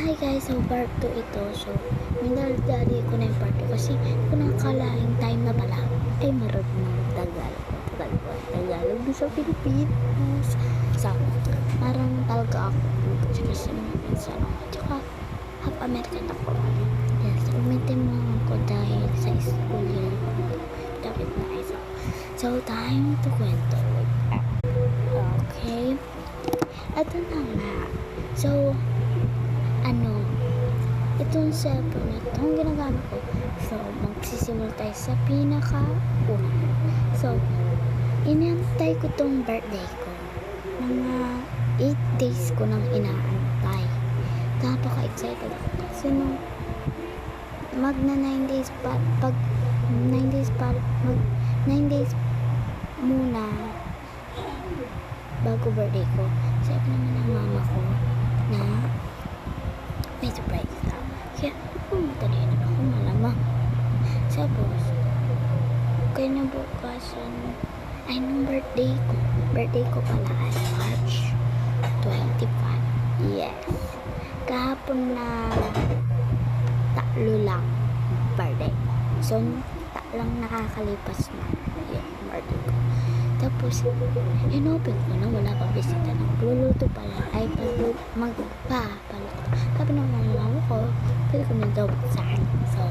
Hi guys, so part 2 ito. So, minaldali ko na yung part 2 kasi kung nakakalaing time na pala ay marunong Tagalog sa Pilipinas. So, parang talaga ako kasi minsan ako. Tsaka, half American ako. Yes, umitim lang ako dahil sa school yun. Dapat na isa. So, time to kwento. Okay. Ito na nga. So, itong cellphone na ito, ang ginagamit ko. So, magsisimula tayo sa pinaka-una. So, inantay ko tong birthday ko. Mga 8 days ko nang inaantay. Napaka-excited ako. Kasi nung magna 9 days pa, pag 9 days pa, mag 9 days muna bago birthday ko. Sabi naman ng mama ko na may surprise na. Kaya, madali na ako malamang. Tapos, kaya na bukasan, ay nung birthday ko. Birthday ko pala ay March 25. Yes. Kahapon na tatlo lang birthday ko. So, lang nakakalipas na yung birthday ko. Tapos, inopen ko na wala pang bisita. Nagluluto pala ay magpapaluto. Sabi ng mga mama ko, pwede ko na daw buksan. So,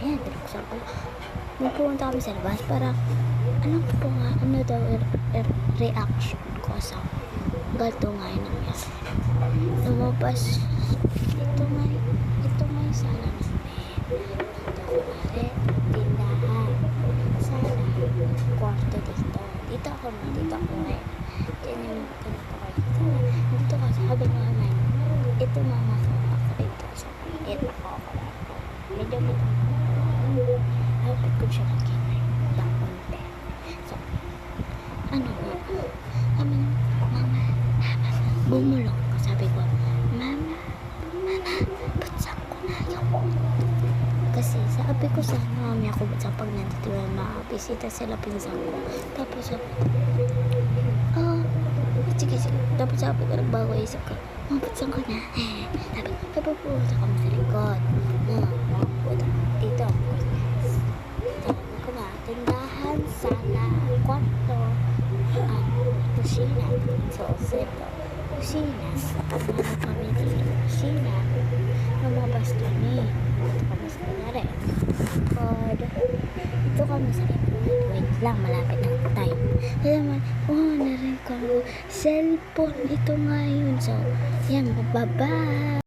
ayan, binuksan ko. Magpupunta kami sa labas para ano daw reaction ko sa gato nga yun nangyari. Lumabas, ito nga yung sala namin. Ito kunwari, tindahan, sala, kwarto dito. Dito ako ngayon. Yan yung pinapakita. Dito kasi sabi ko naman, ito mama ko ako dito. So, ito ako. Medyo hapit ko siya mag-kinay. Konti. So, kami, mama, bumulong ko. Sabi ko, mama, butsak ko na yung kasi sabi ko sa mami ako butsak pag nandito na makabisita sila pinsan ko. Tapos sabi ko, sige. Tapos sabi ko, nagbago isip ko, butsak ko na. Sabi ko, pumunta kami sa likod. Dito ako. Sabi ko ba, tindahan, sala, kwarto, kusina. So, ito, kusina. Ano kami dito, kusina. Lumabas kami. Ito kami sa rin. Ito kami sa likod. Wait lang, malapit ng time. Kaya naman, narinig ko cellphone. Ito nga yun. So, yan, bye-bye.